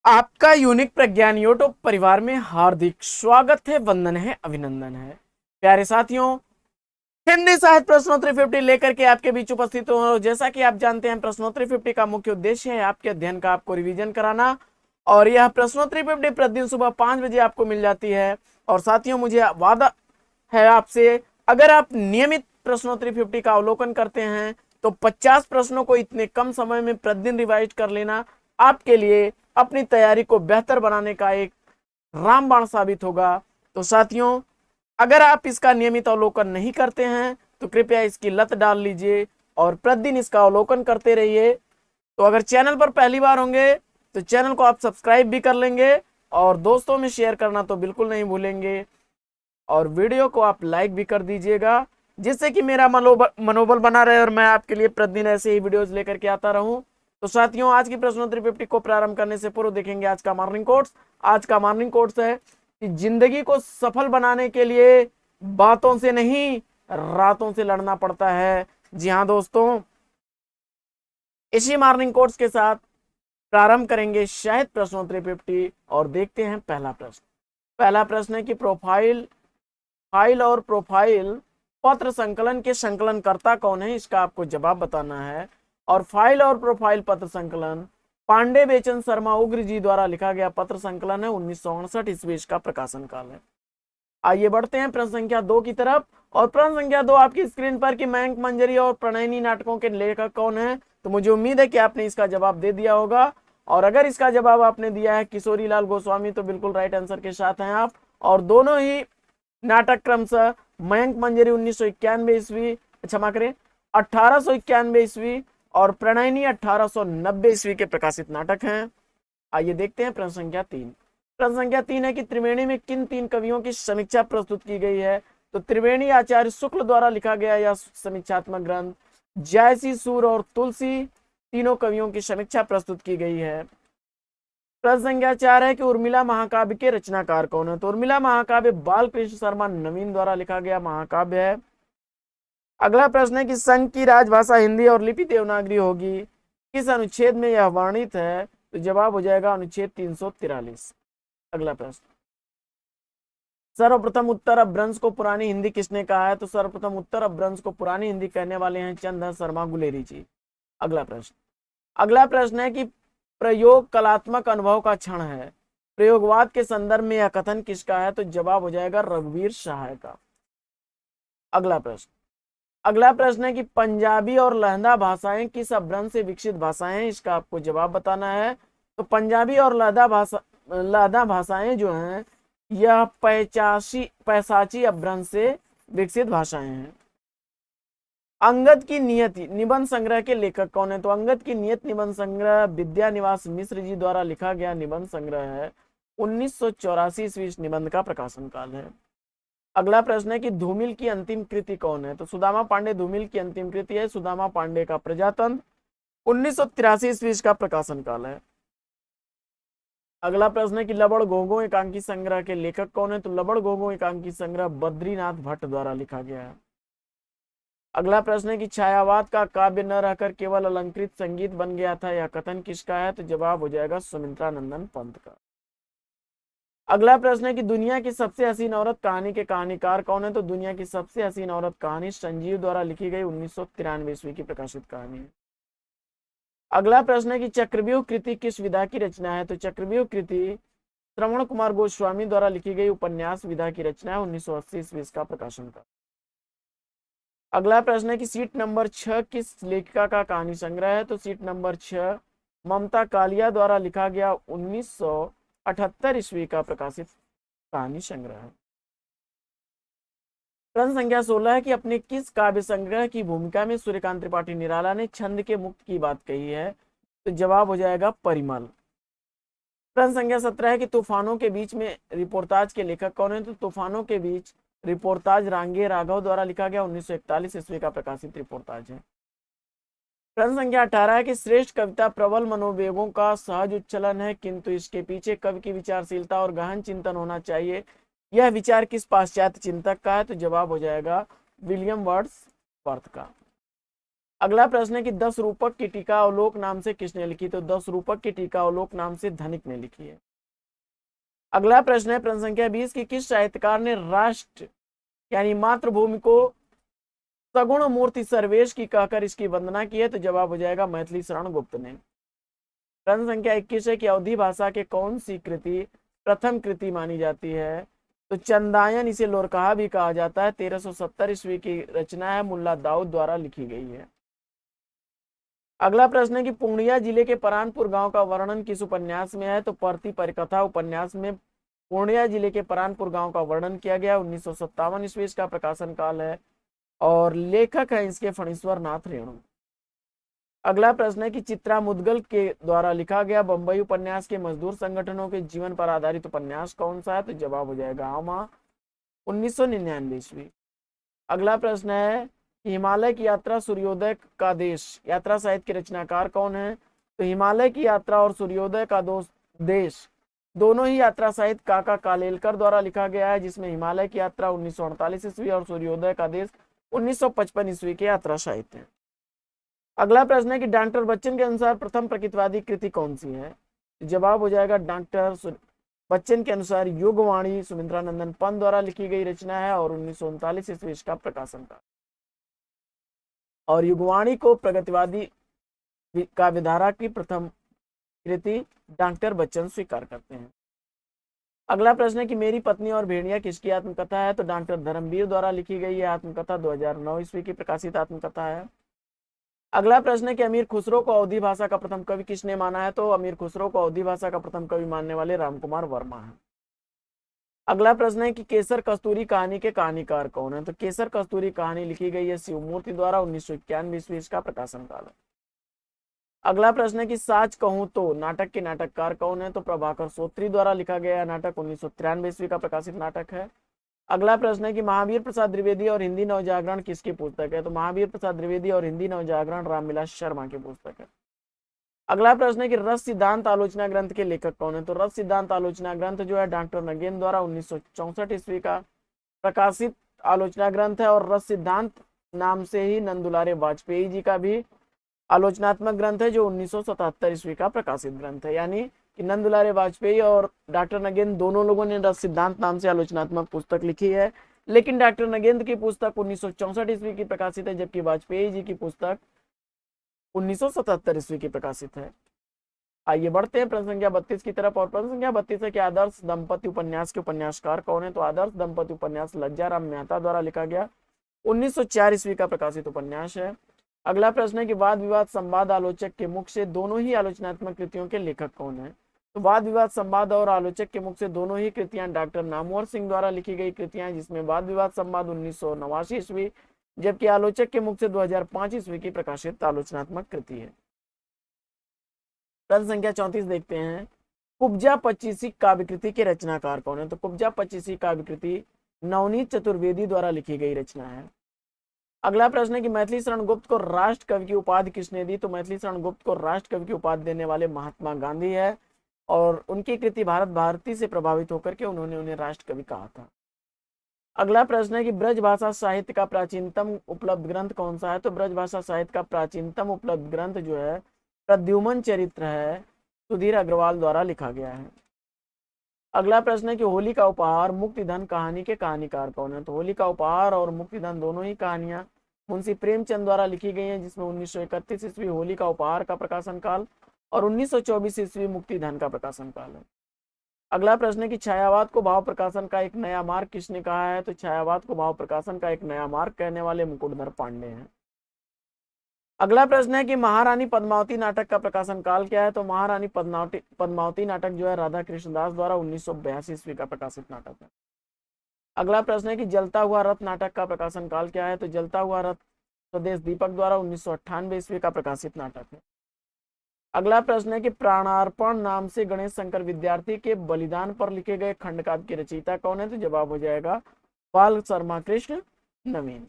आपका यूनिक प्रज्ञान यूट्यूब परिवार में हार्दिक स्वागत है, वंदन है, अभिनंदन है। प्यारे साथियों, हिंदी साहित्य प्रश्नोत्तरी 50 लेकर के आपके बीच उपस्थित हो। जैसा कि आप जानते हैं, प्रश्नोत्तरी 50 का मुख्य उद्देश्य है आपके अध्ययन का आपको रिवीजन कराना, और यह प्रश्नोत्तरी 50 प्रतिदिन सुबह 5 बजे आपको मिल जाती है। और साथियों, मुझे वादा है आपसे, अगर आप नियमित प्रश्नोत्तरी 50 का अवलोकन करते हैं तो 50 प्रश्नों को इतने कम समय में प्रतिदिन रिवाइज कर लेना आपके लिए अपनी तैयारी को बेहतर बनाने का एक रामबाण साबित होगा। तो साथियों, अगर आप इसका नियमित अवलोकन नहीं करते हैं तो कृपया इसकी लत डाल लीजिए और प्रतिदिन इसका अवलोकन करते रहिए। तो अगर चैनल पर पहली बार होंगे तो चैनल को आप सब्सक्राइब भी कर लेंगे और दोस्तों में शेयर करना तो बिल्कुल नहीं भूलेंगे, और वीडियो को आप लाइक भी कर दीजिएगा, जिससे कि मेरा मनोबल बना रहे और मैं आपके लिए प्रतिदिन ऐसे ही वीडियोस लेकर के आता रहूं। तो साथियों, आज की प्रश्नोत्तरी 50 को प्रारंभ करने से पूर्व देखेंगे आज का मॉर्निंग कोट्स। आज का मॉर्निंग कोट्स है कि जिंदगी को सफल बनाने के लिए बातों से नहीं, रातों से लड़ना पड़ता है। जी हाँ दोस्तों, इसी मॉर्निंग कोट्स के साथ प्रारंभ करेंगे शायद प्रश्नोत्तरी 50 और देखते हैं पहला प्रश्न। पहला प्रश्न है कि फाइल और प्रोफाइल पत्र संकलन के संकलनकर्ता कौन है, इसका आपको जवाब बताना है। और फाइल और प्रोफाइल पत्र संकलन पांडे बेचन शर्मा उग्र जी द्वारा लिखा गया पत्र संकलन है। 1968 ईस्वी इसका प्रकाशन काल है। आइए बढ़ते हैं प्रश्न संख्या 2 की तरफ। और प्रश्न संख्या 2 आपकी स्क्रीन पर कि मयंक मंजरी और प्रणयनी नाटकों के लेखक कौन है। तो मुझे उम्मीद है कि आपने इसका जवाब दे दिया होगा, और अगर इसका जवाब आपने दिया है किशोरी लाल गोस्वामी तो बिल्कुल राइट आंसर के साथ हैं आप। और दोनों ही नाटक क्रमशः मयंक मंजरी 1991 ईस्वी, क्षमा करें 1891 ईस्वी, और प्रणयनी 1890 ईस्वी के प्रकाशित नाटक हैं। आइए देखते हैं प्रश्न संख्या 3। प्रश्न संख्या 3 है कि त्रिवेणी में किन 3 कवियों की समीक्षा प्रस्तुत की गई है। तो त्रिवेणी आचार्य शुक्ल द्वारा लिखा गया यह समीक्षात्मक ग्रंथ जयसी, सूर और तुलसी तीनों कवियों की समीक्षा प्रस्तुत की गई है। प्रश्न संख्या 4 है कि उर्मिला महाकाव्य के रचनाकार कौन है। तो उर्मिला महाकाव्य बालकृष्ण शर्मा नवीन द्वारा लिखा गया महाकाव्य है। अगला प्रश्न है कि संघ की राजभाषा हिंदी और लिपि देवनागरी होगी, किस अनुच्छेद में यह वर्णित है। तो जवाब हो जाएगा अनुच्छेद 343। अगला प्रश्न, सर्वप्रथम उत्तर अपभ्रंश को पुरानी हिंदी किसने कहा है। तो सर्वप्रथम उत्तर अपभ्रंश को पुरानी हिंदी कहने वाले हैं चंद्र शर्मा गुलेरी जी। अगला प्रश्न है कि प्रयोग कलात्मक अनुभव का क्षण है, प्रयोगवाद के संदर्भ में यह कथन किसका है। तो जवाब हो जाएगा रघुवीर सहाय का। अगला प्रश्न है कि पंजाबी और लहंदा भाषाएं किस अपभ्रंश से विकसित भाषाएं हैं, इसका आपको जवाब बताना है। तो पंजाबी और लहदा भाषाएं जो हैं यह पैसाची अपभ्रंश से विकसित भाषाएं हैं। अंगद की नियत निबंध संग्रह के लेखक कौन है। तो अंगद की नियत निबंध संग्रह विद्यानिवास मिश्र जी द्वारा लिखा गया निबंध संग्रह है। 1984 ईस्वी निबंध का प्रकाशन काल है। अगला प्रश्न है कि धूमिल की अंतिम कृति कौन है। तो सुदामा पांडे धूमिल की अंतिम कृति है सुदामा पांडे का प्रजातंत्र। 1983 ईस्वी का प्रकाशन काल है। अगला प्रश्न है कि लबड़ घोंघो एकांकी संग्रह के लेखक कौन है। तो लबड़ घोंघो एकांकी संग्रह बद्रीनाथ भट्ट द्वारा लिखा गया है। अगला प्रश्न है कि छायावाद का काव्य न रहकर केवल अलंकृत संगीत बन गया था, यह कथन किसका है। तो जवाब हो जाएगा सुमित्रा नंदन पंत का। अगला प्रश्न है कि दुनिया की सबसे हसीन औरत कहानी के कहानीकार कौन है। तो दुनिया की सबसे हसीन औरत कहानी संजीव द्वारा लिखी गई 1993 ईस्वी की प्रकाशित कहानी है। अगला प्रश्न है कि चक्रव्यूह कृति किस विधा की रचना है। तो चक्रव्यूह कृति श्रवण कुमार गोस्वामी द्वारा लिखी गई उपन्यास विधा की रचना है। 1980 ईस्वी का प्रकाशन का। अगला प्रश्न है कि सीट नंबर 6 किस लेखिका का कहानी संग्रह है। तो सीट नंबर 6 ममता कालिया द्वारा लिखा गया 1978 ईस्वी का प्रकाशित कहानी संग्रह है। प्रश्न संख्या 16 है कि अपने किस काव्य संग्रह की भूमिका में सूर्यकांत त्रिपाठी निराला ने छंद के मुक्त की बात कही है। तो जवाब हो जाएगा परिमल। प्रश्न संख्या 17 है कि तूफानों के बीच में रिपोर्टाज के लेखक कौन है। तो तूफानों के बीच रिपोर्टाज रांगे राघव द्वारा लिखा गया 1941 ईस्वी का प्रकाशित रिपोर्टाज है। प्रश्न संख्या 18 है कि श्रेष्ठ कविता प्रबल मनोवेगों का सहज उच्चलन है, किंतु इसके पीछे कवि की विचारशीलता और गहन चिंतन होना चाहिए, यह विचार किस पाश्चात्य चिंतक का है। तो जवाब हो जाएगा विलियम वर्ड्सवर्थ का। अगला प्रश्न है कि 10 रूपक की टीका अवलोक नाम से किसने लिखी? तो 10 रूपक की टीका अवलोक नाम से धनिक ने लिखी है। अगला प्रश्न है प्रश्न संख्या 20 की किस साहित्यकार ने राष्ट्र यानी मातृभूमि को सगुण मूर्ति सर्वेश की कहकर इसकी वंदना की है? तो जवाब हो जाएगा मैथिली शरण गुप्त ने। प्रश्न संख्या 21 है कि अवधी भाषा के कौन सी कृति प्रथम कृति मानी जाती है? तो चंदायन, इसे लोरकहा भी कहा जाता है, 1370 ईस्वी की रचना है, मुल्ला दाऊद द्वारा लिखी गई है। अगला प्रश्न है कि पूर्णिया जिले के परानपुर गांव का वर्णन किस उपन्यास में है? तो परती परिकथा उपन्यास में पूर्णिया जिले के परानपुर गांव का वर्णन किया गया। 1957 ईस्वी इसका प्रकाशन काल है और लेखक है इसके फणीश्वर नाथ रेणु। अगला प्रश्न है कि चित्रा मुदगल के द्वारा लिखा गया बंबई उपन्यास के मजदूर संगठनों के जीवन पर आधारित उपन्यास कौन सा है? तो जवाब हो जाएगा आमा, 1999 ईस्वी। अगला प्रश्न है हिमालय की यात्रा सूर्योदय का देश यात्रा साहित्य के रचनाकार कौन है? तो हिमालय की यात्रा और सूर्योदय का देश दोनों ही यात्रा साहित्य काका कालेलकर द्वारा लिखा गया है, जिसमें हिमालय की यात्रा 1948 ईस्वी और सूर्योदय का देश 1955 ईस्वी के यात्रा साहित्य है। अगला प्रश्न है कि डॉक्टर बच्चन के अनुसार प्रथम प्रकृतवादी कृति कौन सी है? जवाब हो जाएगा डॉक्टर बच्चन के अनुसार युगवाणी सुमित्रानंदन पंत द्वारा लिखी गई रचना है और 1939 ईस्वी इसका प्रकाशन था। और युगवाणी को प्रगतिवादी का विधारा की प्रथम कृति डॉक्टर बच्चन स्वीकार करते हैं। अगला प्रश्न है कि मेरी पत्नी और भेड़िया किसकी आत्मकथा है? तो डॉक्टर धर्मवीर द्वारा लिखी गई है आत्मकथा, 2009 ईस्वी की प्रकाशित आत्मकथा है। अगला प्रश्न है कि अमीर खुसरो को अवधी भाषा का प्रथम कवि किसने माना है? तो अमीर खुसरो को अवधी भाषा का प्रथम कवि मानने वाले रामकुमार वर्मा है। अगला प्रश्न है कि केसर कस्तूरी कहानी के कहानीकार कौन है? तो केसर कस्तूरी कहानी लिखी गई है शिवमूर्ति द्वारा, 1991 ईस्वी इसका प्रकाशन काल है। अगला प्रश्न है कि साच कहूं तो नाटक के नाटककार कौन है? तो प्रभाकर सोत्री द्वारा लिखा गया नाटक, 1993 ईस्वी का प्रकाशित नाटक है। अगला प्रश्न है कि महावीर प्रसाद द्विवेदी और हिंदी नवजागरण किसकी पुस्तक है? तो महावीर प्रसाद द्विवेदी और हिंदी नवजागरण रामविलास शर्मा की पुस्तक है। अगला प्रश्न है कि रस सिद्धांत आलोचना ग्रंथ के लेखक कौन है? तो रस सिद्धांत आलोचना ग्रंथ जो है डॉक्टर नगेन द्वारा 1964 ईस्वी का प्रकाशित आलोचना ग्रंथ है। और रस सिद्धांत नाम से ही नंदुलारे वाजपेयी जी का भी आलोचनात्मक ग्रंथ है, जो 1977 ईस्वी का प्रकाशित ग्रंथ है। यानी कि नंदुलारे वाजपेयी और डॉक्टर नगेंद्र दोनों लोगों ने रस सिद्धांत नाम से आलोचनात्मक पुस्तक लिखी है, लेकिन डॉक्टर नगेंद्र की पुस्तक 1964 ईस्वी की प्रकाशित है, जबकि वाजपेयी जी की पुस्तक 1977 ईस्वी की प्रकाशित है। आइए बढ़ते हैं प्रश्न संख्या 32 की तरफ। और प्रश्न संख्या 32 है कि आदर्श दंपति उपन्यास के उपन्यासकार कौन है? तो आदर्श दंपति उपन्यास लज्जाराम मेहता द्वारा लिखा गया 1904 ईस्वी का प्रकाशित उपन्यास है। अगला प्रश्न है कि वाद विवाद संवाद आलोचक के मुख से दोनों ही आलोचनात्मक कृतियों के लेखक कौन है? तो वाद विवाद संवाद और आलोचक के मुख से दोनों ही कृतियां डॉक्टर नामवर सिंह द्वारा लिखी गई कृतियां, जिसमें वाद विवाद संवाद 1989 ईस्वी, जबकि आलोचक के मुख से 2005 ईस्वी की प्रकाशित आलोचनात्मक कृति है। प्रश्न संख्या 34 देखते हैं। कुब्जा पच्चीसी काव्यकृति के रचनाकार कौन है? तो कुब्जा पच्चीसी काव्यकृति नवनीत चतुर्वेदी द्वारा लिखी गई रचना है। अगला प्रश्न है कि मैथिली शरण गुप्त को राष्ट्र कवि की उपाधि किसने दी? तो मैथिली शरण गुप्त को राष्ट्र कवि की उपाधि देने वाले महात्मा गांधी है, और उनकी कृति भारत भारती से प्रभावित होकर के उन्होंने उन्हें राष्ट्र कवि कहा था। अगला प्रश्न है कि ब्रज भाषा साहित्य का प्राचीनतम उपलब्ध ग्रंथ कौन सा है? तो ब्रज भाषा साहित्य का प्राचीनतम उपलब्ध ग्रंथ जो है प्रद्युमन चरित्र है, सुधीर अग्रवाल द्वारा लिखा गया है। अगला प्रश्न है कि होली का उपहार मुक्तिधन कहानी के कहानीकार कौन है? तो होली का उपहार और मुक्तिधन दोनों ही कहानियां मुंशी प्रेमचंद द्वारा लिखी गई हैं, जिसमें 1931 ईस्वी होली का उपहार का प्रकाशन काल और 1924 ईस्वी मुक्तिधन का प्रकाशन काल है। अगला प्रश्न है कि छायावाद को भाव प्रकाशन का एक नया मार्ग किसने कहा है? तो छायावाद को भाव प्रकाशन का एक नया मार्ग कहने वाले मुकुटधर पांडे हैं। अगला प्रश्न है कि महारानी पद्मावती नाटक का प्रकाशन काल क्या है? तो महारानी पद्मावती नाटक जो है राधा कृष्णदास द्वारा 1982 ईस्वी का प्रकाशित नाटक है। अगला प्रश्न है कि जलता हुआ रथ नाटक का प्रकाशन काल क्या है? तो जलता हुआ रथ स्वदेश दीपक द्वारा 1998 ईस्वी का प्रकाशित नाटक है। अगला प्रश्न है कि प्राणार्पण नाम से गणेश शंकर विद्यार्थी के बलिदान पर लिखे गए खंडकाव्य के रचयिता कौन है? तो जवाब हो जाएगा बाल शर्मा कृष्ण नवीन।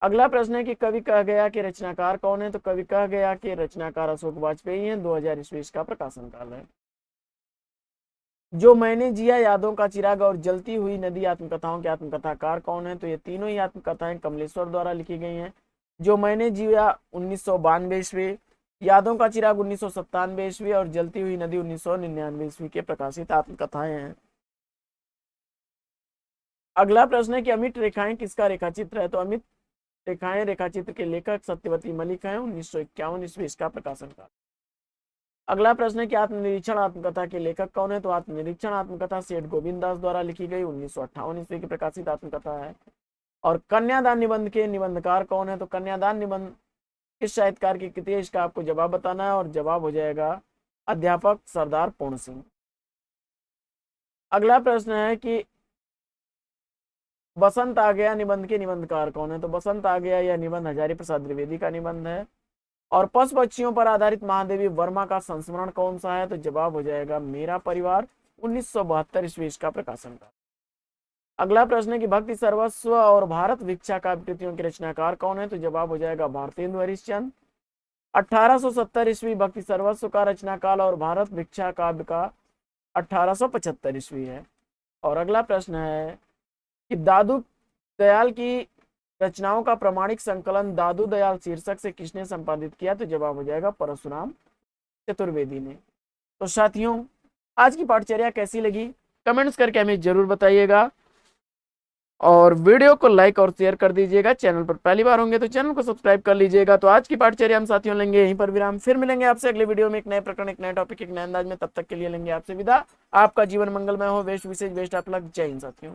अगला प्रश्न है कि कवि कह गया के रचनाकार कौन है? तो कवि कह गया के रचनाकार अशोक वाजपेयी हैं, 2000 ईस्वी इसका प्रकाशन काल है। जो मैंने जिया यादों का चिराग और जलती हुई नदी आत्मकथाओं के आत्मकथाकार कौन है? तो ये तीनों ही आत्मकथाएं कमलेश्वर द्वारा लिखी गई हैं। जो मैंने जिया 1992 ईस्वी, यादों का चिराग 1997 ईस्वी और जलती हुई नदी 1999 ईस्वी के प्रकाशित आत्मकथाएं हैं। अगला प्रश्न है कि अमिट रेखाएं किसका रेखाचित्र है? तो अमिट रेखाएं रेखाचित्र के लेखक सत्यवती मलिक हैं, 1951 ईस्वी इसका प्रकाशन का। अगला प्रश्न है कि आत्मनिरीक्षण आत्मकथा के लेखक कौन है? तो आत्मनिरीक्षण आत्मकथा सेठ गोविंद दास द्वारा लिखी गई 1958 ईस्वी की प्रकाशित आत्मकथा है। और कन्यादान निबंध के निबंधकार कौन है? तो कन्यादान निबंध किस साहित्यकार की कृति है? इसका आपको जवाब बताना है और जवाब हो जाएगा अध्यापक सरदार पूर्ण सिंह। अगला प्रश्न है कि बसंत आ गया निबंध के निबंधकार कौन है? तो बसंत आ गया यह निबंध हजारी प्रसाद द्विवेदी का निबंध है। और पशु पक्षियों पर आधारित महादेवी वर्मा का संस्मरण कौन सा है? तो जवाब हो जाएगा मेरा परिवार, 1972 ईस्वी इसका प्रकाशन का। अगला प्रश्न है कि भक्ति सर्वस्व और भारत भिक्षा काव्य कृतियों के रचनाकार कौन है? तो जवाब हो जाएगा भारतेंदु हरिश्चंद्र। 1870 ईस्वी भक्ति सर्वस्व का रचनाकाल और भारत भिक्षा काव्य का 1875 ईस्वी है। और अगला प्रश्न है कि दादू दयाल की रचनाओं का प्रमाणिक संकलन दादू दयाल शीर्षक से किसने संपादित किया? तो जवाब हो जाएगा परशुराम चतुर्वेदी ने। तो साथियों, आज की पाठचर्या कैसी लगी कमेंट्स करके हमें जरूर बताइएगा और वीडियो को लाइक और शेयर कर दीजिएगा। चैनल पर पहली बार होंगे तो चैनल को सब्सक्राइब कर लीजिएगा। तो आज की पाठचर्या हम साथियों लेंगे यहीं पर विराम, फिर मिलेंगे आपसे अगले वीडियो में एक नए प्रकरण, एक नए टॉपिक, एक नए अंदाज में। तब तक के लिए लेंगे आपसे विदा। आपका जीवन मंगलमय हो, बेस्ट विशेष बेस्ट ऑफ लक। जय हिंद साथियों।